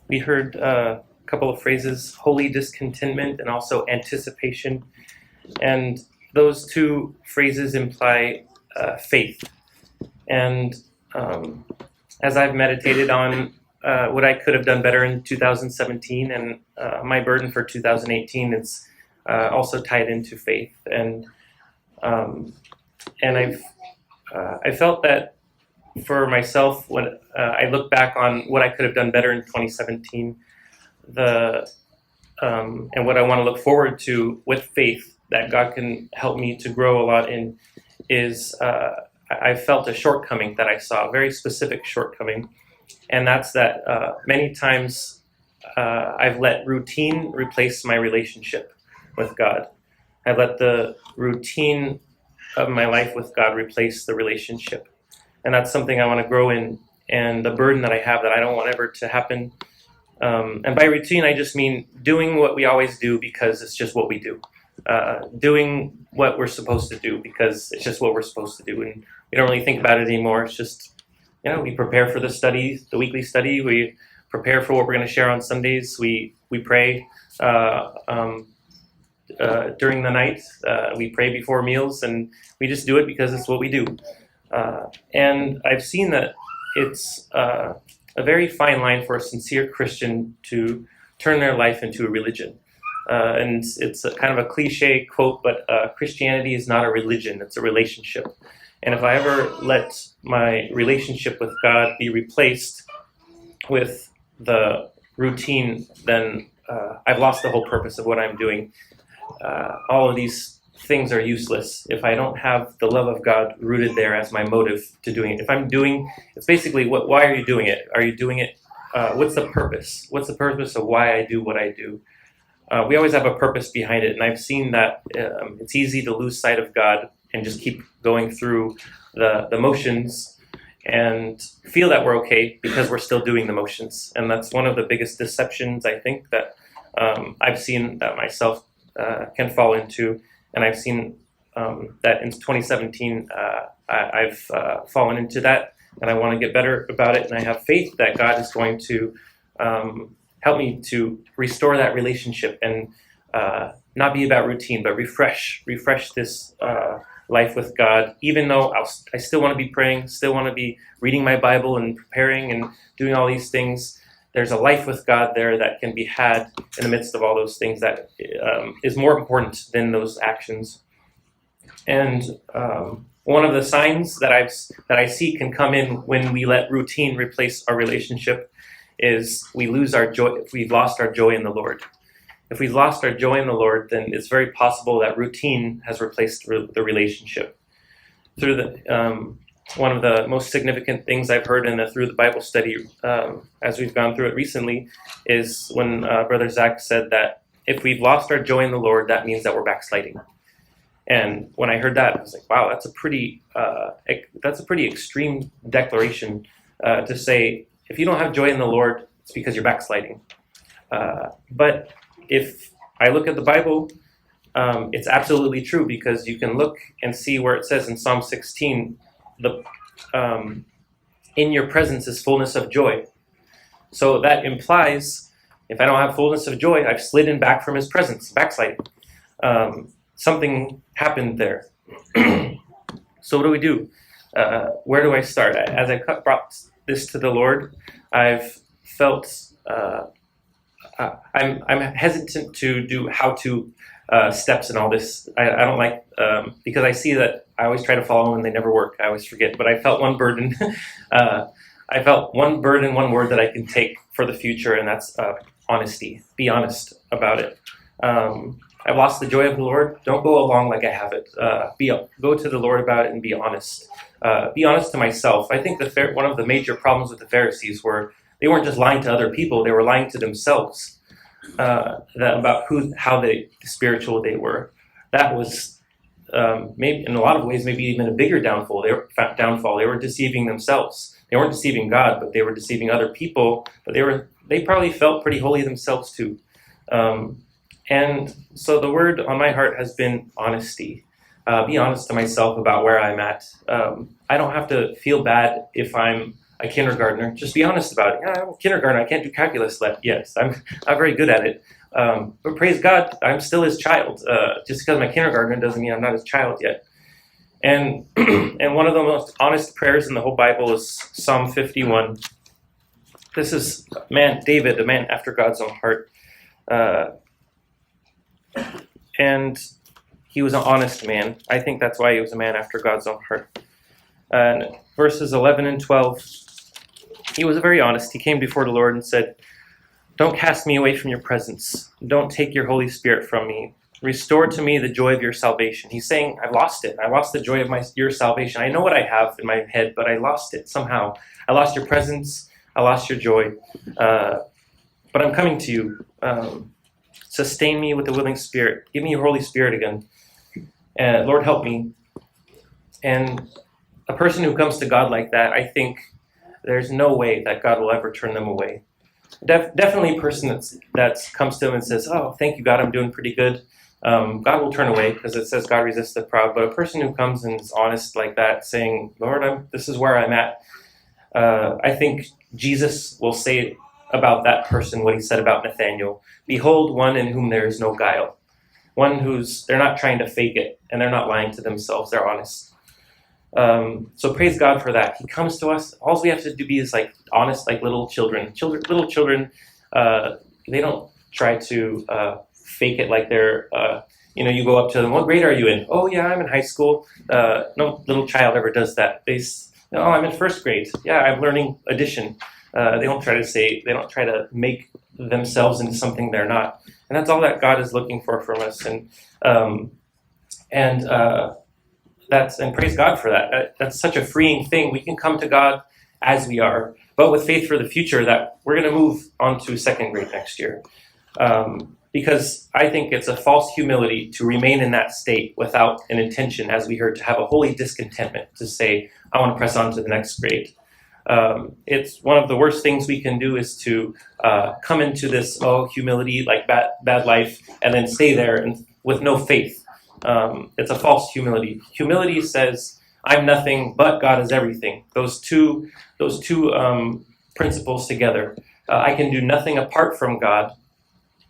we heard a couple of phrases, holy discontentment and also anticipation. And those two phrases imply faith. And as I've meditated on what I could have done better in 2017 and my burden for 2018, it's also tied into faith. And I felt that for myself, when I look back on what I could have done better in 2017, and what I want to look forward to with faith that God can help me to grow a lot in is I felt a shortcoming that I saw, a very specific shortcoming, and that's that many times I've let routine replace my relationship with God. I've let the routine of my life with God replace the relationship. And that's something I want to grow in, and the burden that I have that I don't want ever to happen. And by routine, I just mean doing what we always do because it's just what we do. Doing what we're supposed to do because it's just what we're supposed to do. And we don't really think about it anymore. It's just, we prepare for the study, the weekly study. We prepare for what we're going to share on Sundays. We pray during the night. We pray before meals, and we just do it because it's what we do. And I've seen that it's a very fine line for a sincere Christian to turn their life into a religion. And it's kind of a cliche quote, but Christianity is not a religion, it's a relationship. And if I ever let my relationship with God be replaced with the routine, then I've lost the whole purpose of what I'm doing. All of these things are useless if I don't have the love of God rooted there as my motive to doing it. If I'm doing, it's basically, why are you doing it? Are you doing it? What's the purpose? What's the purpose of why I do what I do? We always have a purpose behind it, and I've seen that it's easy to lose sight of God and just keep going through the motions and feel that we're okay because we're still doing the motions. And that's one of the biggest deceptions, I think, that I've seen that myself can fall into. And I've seen that in 2017, I've fallen into that, and I want to get better about it. And I have faith that God is going to help me to restore that relationship and not be about routine, but refresh this life with God. Even though I still want to be praying, still want to be reading my Bible and preparing and doing all these things, there's a life with God there that can be had in the midst of all those things that is more important than those actions. And one of the signs that I see can come in when we let routine replace our relationship is we lose our joy. If we've lost our joy in the Lord. If we've lost our joy in the Lord, then it's very possible that routine has replaced the relationship. Through the one of the most significant things I've heard through the Bible study, as we've gone through it recently, is when Brother Zach said that if we've lost our joy in the Lord, that means that we're backsliding. And when I heard that, I was like, wow, that's a pretty extreme declaration to say, if you don't have joy in the Lord, it's because you're backsliding. But if I look at the Bible, it's absolutely true, because you can look and see where it says in Psalm 16, in your presence is fullness of joy. So that implies if I don't have fullness of joy, I've slidden back from his presence, backsliding. Something happened there. So what do we do? Where do I start? As I brought this to the Lord, I've felt I'm hesitant to do how-to steps and all this. I don't like, because I see that I always try to follow them and they never work. I always forget. But I felt one burden. One word that I can take for the future, and that's honesty. Be honest about it. I've lost the joy of the Lord. Don't go along like I have it. Go to the Lord about it and be honest. Be honest to myself. I think one of the major problems with the Pharisees were they weren't just lying to other people; they were lying to themselves about how spiritual they were. That was maybe in a lot of ways maybe even a bigger downfall. They were deceiving themselves. They weren't deceiving God, but they were deceiving other people. But they probably felt pretty holy themselves too. And so the word on my heart has been honesty. Be honest to myself about where I'm at. I don't have to feel bad if I'm a kindergartner. Just be honest about it. Yeah, I'm a kindergartner. I can't do calculus yet. I'm not very good at it. But praise God, I'm still his child. Just because I'm a kindergartner doesn't mean I'm not his child yet. And and one of the most honest prayers in the whole Bible is Psalm 51. This is David, a man after God's own heart. And he was an honest man. I think that's why he was a man after God's own heart. And verses 11 and 12, he was very honest. He came before the Lord and said, "Don't cast me away from your presence. Don't take your Holy Spirit from me. Restore to me the joy of your salvation." He's saying, I've lost it. I lost the joy of your salvation. I know what I have in my head, but I lost it somehow. I lost your presence. I lost your joy. But I'm coming to you. Sustain me with a willing spirit. Give me your Holy Spirit again. And Lord, help me. And a person who comes to God like that, I think there's no way that God will ever turn them away. Definitely a person that comes to him and says, "Oh, thank you, God, I'm doing pretty good." God will turn away because it says God resists the proud. But a person who comes and is honest like that, saying, "Lord, this is where I'm at," I think Jesus will say about that person what he said about Nathanael. "Behold, one in whom there is no guile." One they're not trying to fake it, and they're not lying to themselves. They're honest. So praise God for that. He comes to us. All we have to do is like honest, like little children. Little children, they don't try to fake it like they're, you go up to them. "What grade are you in?" "Oh yeah, I'm in high school." No little child ever does that. "Oh, I'm in first grade. Yeah, I'm learning addition." They don't try to make themselves into something they're not. And that's all that God is looking for from us. And praise God for that. That's such a freeing thing. We can come to God as we are, but with faith for the future that we're going to move on to second grade next year. Because I think it's a false humility to remain in that state without an intention, as we heard, to have a holy discontentment, to say, "I want to press on to the next grade." It's one of the worst things we can do is to come into this humility, like bad life, and then stay there and with no faith. It's a false humility. Humility says, "I'm nothing, but God is everything." Those two principles together. I can do nothing apart from God,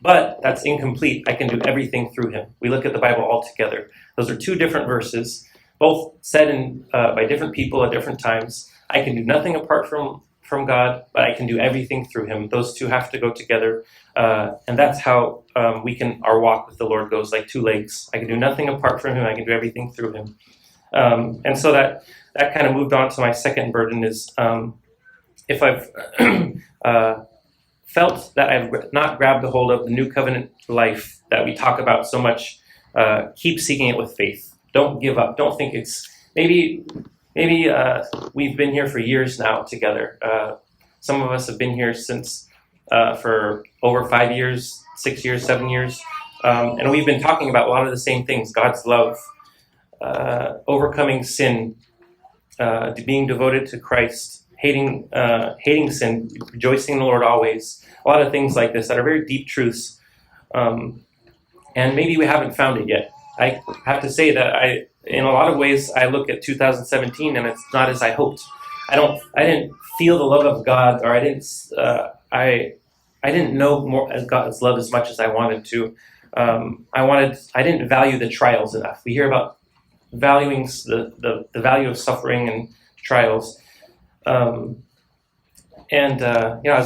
but that's incomplete. I can do everything through him. We look at the Bible all together. Those are two different verses, both said by different people at different times. I can do nothing apart from God, but I can do everything through him. Those two have to go together. And that's how our walk with the Lord goes, like two legs. I can do nothing apart from him. I can do everything through him. And so that kind of moved on to my second burden is if I've felt that I've not grabbed a hold of the new covenant life that we talk about so much, keep seeking it with faith. Don't give up. Don't think it's maybe we've been here for years now together. Some of us have been here since for over 5 years, 6 years, 7 years. And we've been talking about a lot of the same things: God's love, overcoming sin, being devoted to Christ, hating sin, rejoicing in the Lord always. A lot of things like this that are very deep truths. And maybe we haven't found it yet. I have to say that in a lot of ways, I look at 2017 and it's not as I hoped. I didn't feel the love of God, or I didn't know more as God's love as much as I wanted to. I didn't value the trials enough. We hear about valuing the value of suffering and trials. As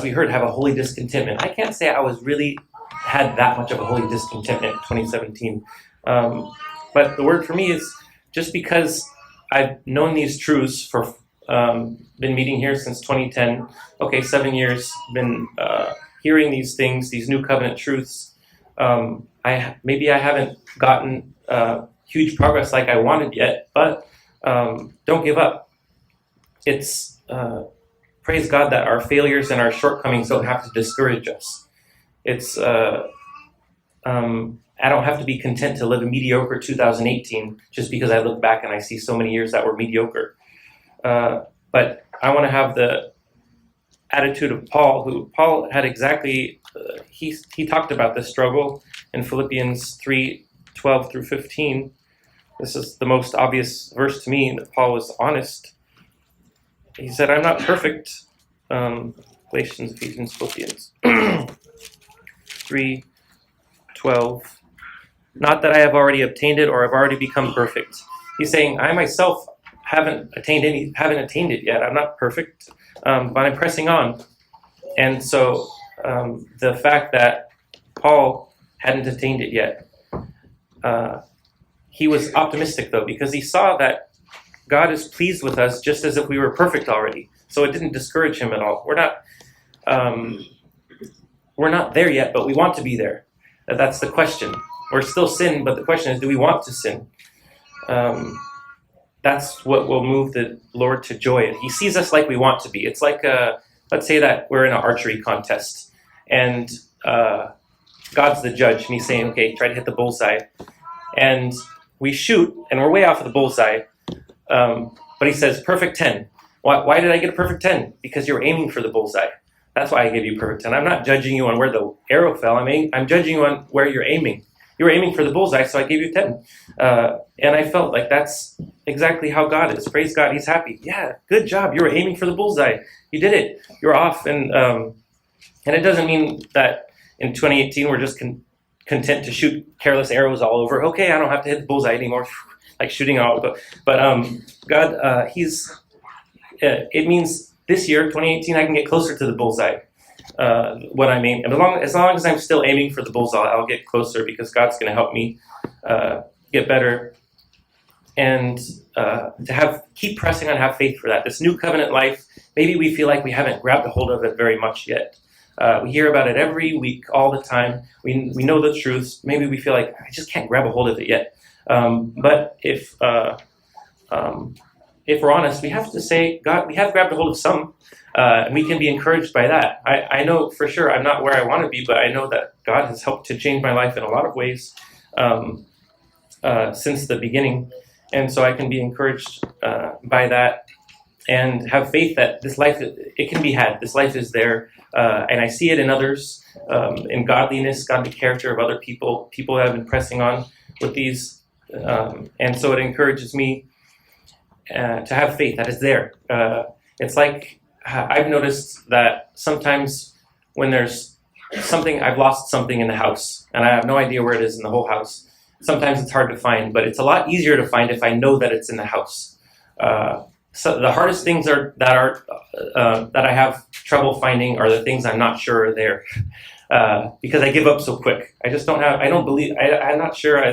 we heard, have a holy discontentment. I can't say I was really had that much of a holy discontentment in 2017. But the word for me is, just because I've known these truths been meeting here since 2010, 7 years, been hearing these things, these new covenant truths. I haven't gotten huge progress like I wanted yet, but don't give up. It's praise God that our failures and our shortcomings don't have to discourage us. It's I don't have to be content to live a mediocre 2018 just because I look back and I see so many years that were mediocre. But I want to have the attitude of Paul, who Paul had exactly, he talked about this struggle in Philippians 3:12 through 15. This is the most obvious verse to me that Paul was honest. he said, I'm not perfect. Galatians, Ephesians, Philippians 3:12. Not that I have already obtained it or have already become perfect. He's saying, I myself haven't attained it yet. I'm not perfect, but I'm pressing on. And so the fact that Paul hadn't attained it yet, he was optimistic though, because he saw that God is pleased with us just as if we were perfect already. So it didn't discourage him at all. We're not there yet, but we want to be there. That's the question. We're still sin, but the question is, do we want to sin? That's what will move the Lord to joy. He sees us like we want to be. It's like, let's say that we're in an archery contest, and God's the judge, and he's saying, okay, try to hit the bullseye. And we shoot, and we're way off of the bullseye, but he says, perfect 10. Why did I get a perfect 10? Because you're aiming for the bullseye. That's why I gave you perfect 10. I'm not judging you on where the arrow fell. I'm judging you on where you're aiming. You were aiming for the bullseye, so I gave you 10. And I felt like that's exactly how God is. Praise God, he's happy. Yeah, good job. You were aiming for the bullseye. You did it. You're off. And it doesn't mean that in 2018 we're just content to shoot careless arrows all over. Okay, I don't have to hit the bullseye anymore, like shooting out. But God, it means this year, 2018, I can get closer to the bullseye. What I mean, and as long as I'm still aiming for the bullseye, I'll get closer because God's going to help me get better, and to keep pressing on, have faith for that. This new covenant life, maybe we feel like we haven't grabbed a hold of it very much yet. We hear about it every week, all the time. We know the truths. Maybe we feel like I just can't grab a hold of it yet. But if we're honest, we have to say, God, we have grabbed a hold of some. And we can be encouraged by that. I know for sure I'm not where I want to be, but I know that God has helped to change my life in a lot of ways since the beginning. And so I can be encouraged by that and have faith that this life, it can be had. This life is there. And I see it in others, in godliness, godly character of other people that have been pressing on with these. And so it encourages me to have faith that it's there. It's like, I've noticed that sometimes when there's something, I've lost something in the house and I have no idea where it is in the whole house. Sometimes it's hard to find, but it's a lot easier to find if I know that it's in the house. So the hardest things that I have trouble finding are the things I'm not sure are there, because I give up so quick. I'm not sure.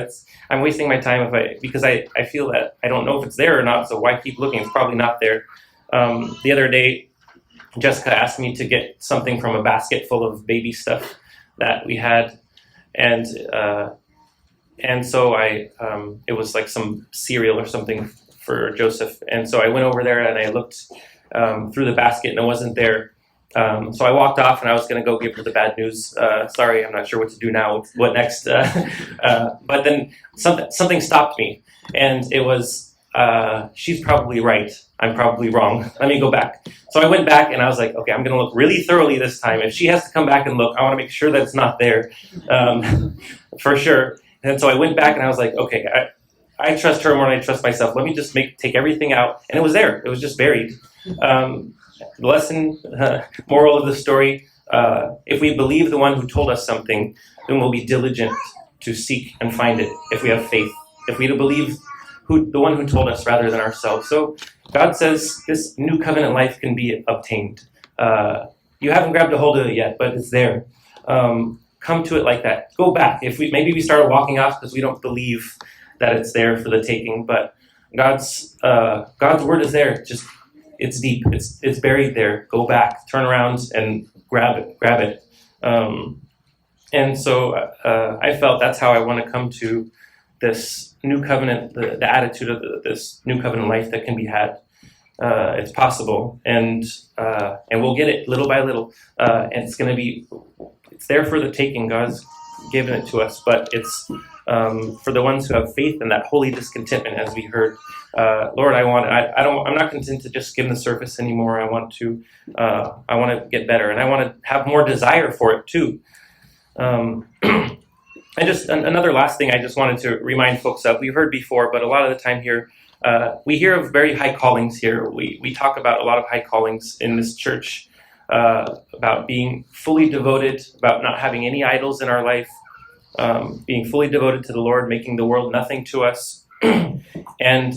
I'm wasting my time because I feel that I don't know if it's there or not. So why keep looking? It's probably not there. The other day, Jessica asked me to get something from a basket full of baby stuff that we had, and so it was like some cereal or something for Joseph, and so I went over there and I looked through the basket and it wasn't there. So I walked off and I was going to go give her the bad news. Sorry, I'm not sure what to do now. What next? But then something stopped me, and it was, she's probably right. I'm probably wrong. Let me go back. So I went back and I was like, okay, I'm going to look really thoroughly this time. If she has to come back and look, I want to make sure that it's not there, for sure. And so I went back and I was like, okay, I trust her more than I trust myself. Let me just take everything out. And it was there. It was just buried. Lesson, moral of the story, if we believe the one who told us something, then we'll be diligent to seek and find it if we have faith. If we believe the one who told us rather than ourselves. So God says this new covenant life can be obtained. You haven't grabbed a hold of it yet, but it's there. Come to it like that. Go back. Maybe we started walking off because we don't believe that it's there for the taking, but God's word is there. It's deep. It's buried there. Go back, turn around, and grab it. And so I felt that's how I want to come to this new covenant, the attitude of this new covenant life that can be had. It's possible, and we'll get it little by little. And it's there for the taking. God's given it to us, but it's for the ones who have faith in that holy discontentment, as we heard. Lord, I'm not content to just skim the surface anymore. I want to get better, and I want to have more desire for it too. And just another last thing I just wanted to remind folks of. We've heard before, but a lot of the time here, We hear of very high callings here. We talk about a lot of high callings in this church, about being fully devoted, about not having any idols in our life, being fully devoted to the Lord, making the world nothing to us. And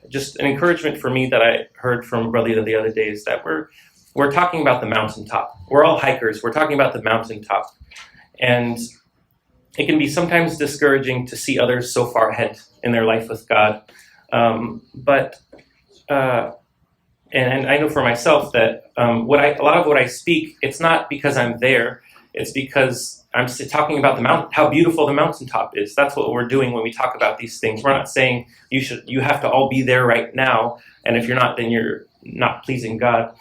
just an encouragement for me that I heard from Brother the other day is that we're talking about the mountaintop. We're all hikers. We're talking about the mountaintop. And it can be sometimes discouraging to see others so far ahead in their life with God. But I know for myself that a lot of what I speak, it's not because I'm there. It's because I'm talking about the mountain, how beautiful the mountaintop is. That's what we're doing when we talk about these things. We're not saying you have to all be there right now, and if you're not, then you're not pleasing God.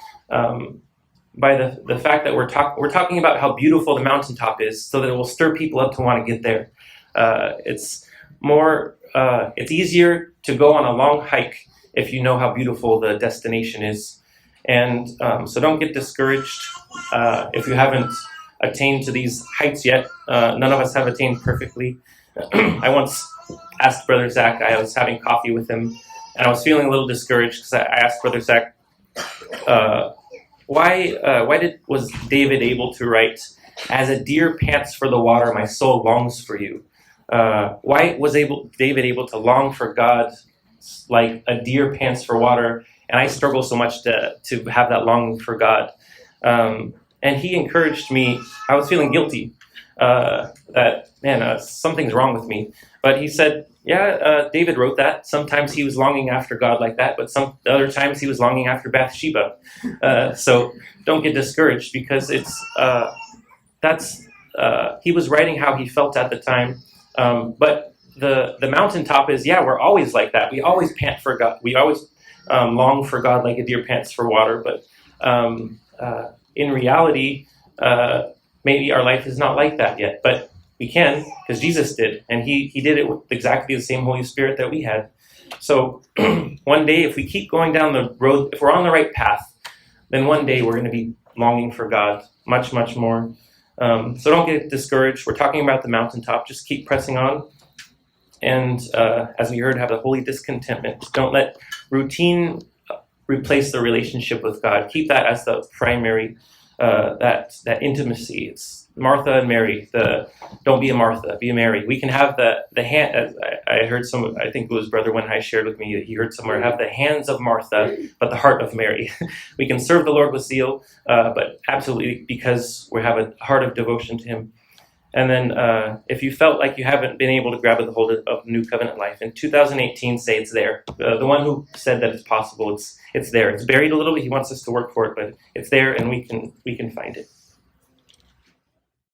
By the fact that we're talking about how beautiful the mountaintop is, so that it will stir people up to want to get there. It's easier to go on a long hike if you know how beautiful the destination is, and so don't get discouraged if you haven't attained to these heights yet. None of us have attained perfectly. I once asked Brother Zach, I was having coffee with him, and I was feeling a little discouraged because I asked Brother Zach, why was David able to write, "As a deer pants for the water, my soul longs for you"? Why was David able to long for God like a deer pants for water? And I struggle so much to have that longing for God. And he encouraged me. I was feeling guilty that, something's wrong with me. But he said, David wrote that. Sometimes he was longing after God like that, but some other times he was longing after Bathsheba. So don't get discouraged, because he was writing how he felt at the time. But the mountaintop is, we're always like that. We always pant for God. We always long for God like a deer pants for water. But in reality, maybe our life is not like that yet. But we can, because Jesus did, and he did it with exactly the same Holy Spirit that we had. So one day, if we keep going down the road, if we're on the right path, then one day we're going to be longing for God much, much more. So don't get discouraged. We're talking about the mountaintop. Just keep pressing on. And as we heard, have a holy discontentment. Don't let routine replace the relationship with God. Keep that as the primary, that intimacy. It's Martha and Mary. Don't be a Martha, be a Mary. We can have the hand. As I heard I think it was Brother Wenhai shared with me that he heard somewhere, have the hands of Martha, but the heart of Mary. We can serve the Lord with zeal, but absolutely because we have a heart of devotion to Him. And then if you felt like you haven't been able to grab a hold of New Covenant life, in 2018, say it's there. The one who said that it's possible, it's there. It's buried a little bit. He wants us to work for it, but it's there, and we can find it.